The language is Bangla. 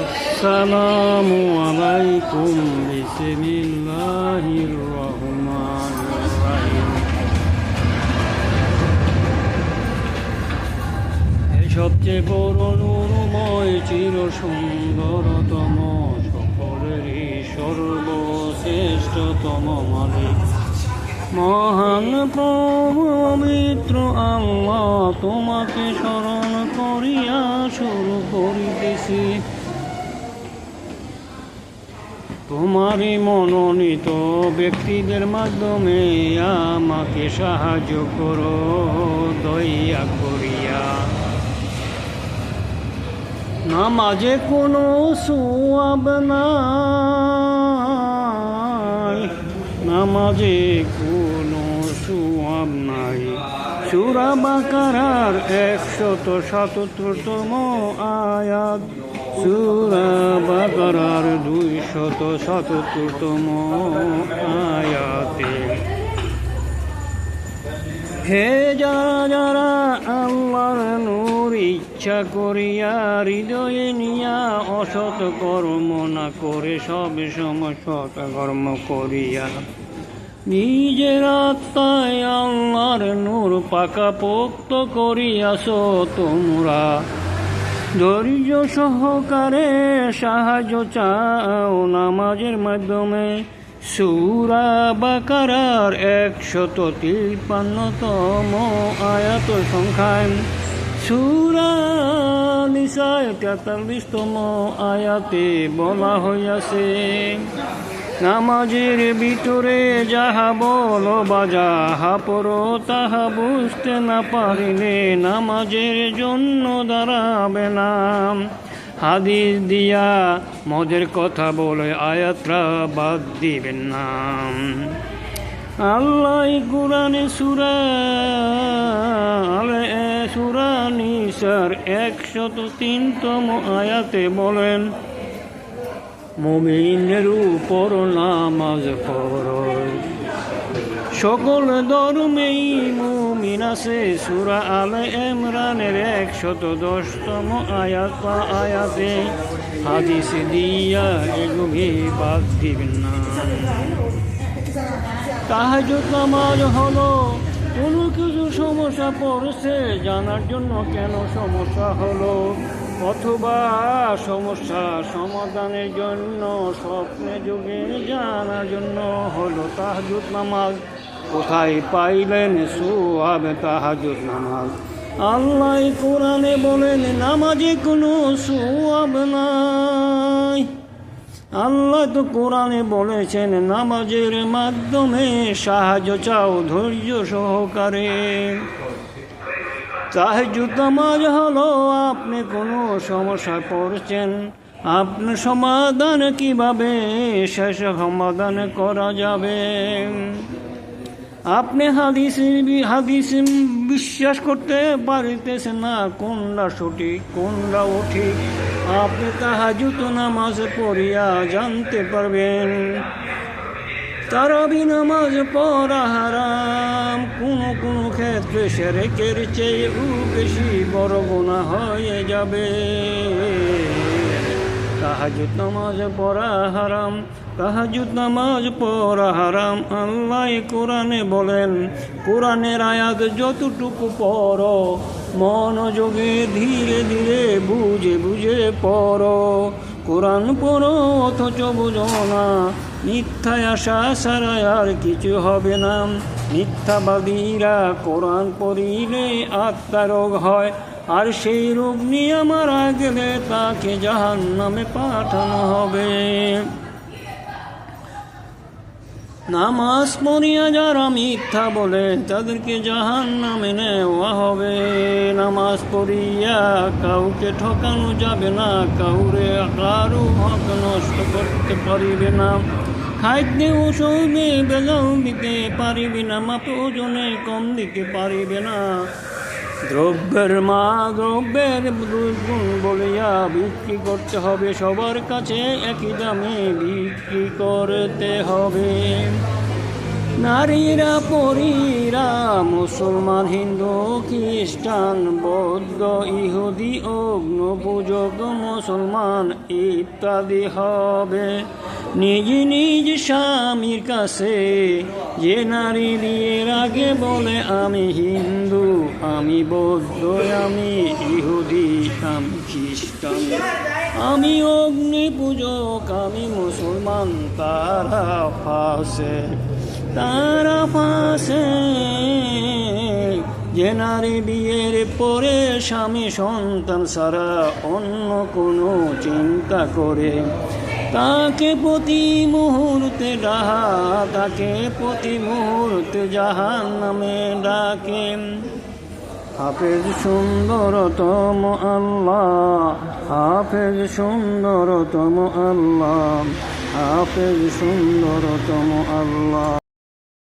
আসসালামু আলাইকুম বিসমিল্লাহির রহমানির রহিম। সবচেয়ে বড় নূরময় চির সুন্দরতম সকলেরই সর্বশ্রেষ্ঠতম মালিক মহান পবিত্র আল্লাহ, তোমাকে স্মরণ করিয়া শুরু করিতেছি। তোমারই মনোনীত ব্যক্তিদের মাধ্যমে আমাকে সাহায্য করো দয়া করিয়া। নামাজে কোনো সওয়াব নাই, নামাজে কোনো সওয়াব নাই। সূরা বাকারার 177তম আয়াত, সূরা বাকারার 277তম আয়াতে। হে যারা আল্লাহর নূর ইচ্ছা করিয়া হৃদয়ে নিয়া অসৎ কর্ম না করে সব সময় সৎ কর্ম করিয়া নিজের আত্মায় আল্লাহর নূর পাকাপোক্ত করিয়াছ, তোমরা ধৈর্য সহকারে সাহায্য চাও নামাজের মাধ্যমে। সূরা বাকারার 153তম আয়াত সংখ্যায়, সূরা নিসায় 43তম আয়াতে বলা হইয়াছে, নামাজের ভিতরে যাহা বলো বা যাহা পড়ো তাহা বুঝতে না পারিলে নামাজের জন্য দাঁড়াবে না। হাদিস দিয়া মদের কথা বলে আয়াতরা বাদ দিবেন না। আল্লাহ কুরআনে সূরা নিসার 103তম আয়াতে বলেন, মুমিনের উপর নামাজ ফরজ, সকল ধর্মেই মুমিন আছে। সূরা আলে ইমরানের 110তম আয়াতে হাদিস দিয়া এগুলি বাদ দিবেন না। তাহাজ্জুদ নামাজ হলো কোনো কিছু সমস্যা পড়ছে জানার জন্য কেন সমস্যা হলো, অথবা সমস্যা সমাধানের জন্য স্বপ্নে যুগে জানার জন্য হলো তাহাজ্জুদ নামাজ। কোথায় পাইলেন সওয়াব তাহাজ্জুদ নামাজ? আল্লাহ কোরআনে বলেন, নামাজে কোনো সওয়াব নাই। আল্লাহ তো কোরআনে বলেছেন, নামাজের মাধ্যমে সাহায্য চাও ধৈর্য সহকারে। তাহাজ্জুদ নামাজ হলো আপনি কোনো সমস্যায় পড়ছেন, আপনার সমাধান কিভাবে শেষ সমাধান করা যাবে। আপনি হাদিস বিশ্বাস করতে পারিতেছেন না কোনটা সঠিক কোনটা অঠিক, আপনি তাহাজ্জুদ নামাজ পড়িয়া জানতে পারবেন। তারাবি নামাজ পড়া হারাম, কোনো ক্ষেত্রে শিরকের চেয়েও বেশি বড় গুনাহ হয়ে যাবে। তাহাজ্জুদ নামাজ পড়া হারাম, তাহাজ্জুদ নামাজ পড়া হারাম। আল্লাহ কোরআনে বলেন, কোরআনের আয়াত যতটুকু পড়ো মনোযোগে ধীরে ধীরে বুঝে বুঝে পড়ো। কোরআন পড়ো অথচ বুঝো না, মিথ্যায় আশা ছাড়া আর কিছু হবে না। মিথ্যাবাদীরা কোরআন পড়িলে আত্মা রোগ হয়, আর সেই রোগ নিয়ে মারা গেলে তাকে জাহান্নামে পাঠানো হবে। নামাজ পড়িয়া যারা মিথ্যা বলে তাদেরকে জাহান্নামে নেওয়া হবে। নামাজ পড়িয়া কাউকে ঠকানো যাবে না, কারো হক নষ্ট করতে পারিবে না, খাইতে ওষুধে বেজাল দিতে পারিবে না, মাপ ওজনে কম দিতে পারিবে না। দ্রব্যের দুর্গুণ বলিয়া বিক্রি করতে হবে, সবার কাছে একই দামে বিক্রি করতে হবে। নারীরা পরীরা মুসলমান হিন্দু খ্রিস্টান বৌদ্ধ ইহুদি অগ্নপূজক মুসলমান ইত্যাদি হবে। নিজ নিজ স্বামীর কাছে যে নারী বিয়ের আগে বলে আমি হিন্দু, আমি বৌদ্ধ, আমি ইহুদি, আমি খ্রিস্টান, আমি অগ্নি পূজক, আমি মুসলমান, তারা ফাঁসে। যে নারী বিয়ের পরে স্বামী সন্তান ছাড়া অন্য কোনো চিন্তা করে, তাকে প্রতি মুহূর্তে জাহান্নামে ডাকে। হাফেজ সুন্দরতম আল্লাহ, হাফেজ সুন্দরতম আল্লাহ, হাফেজ সুন্দরতম আল্লাহ।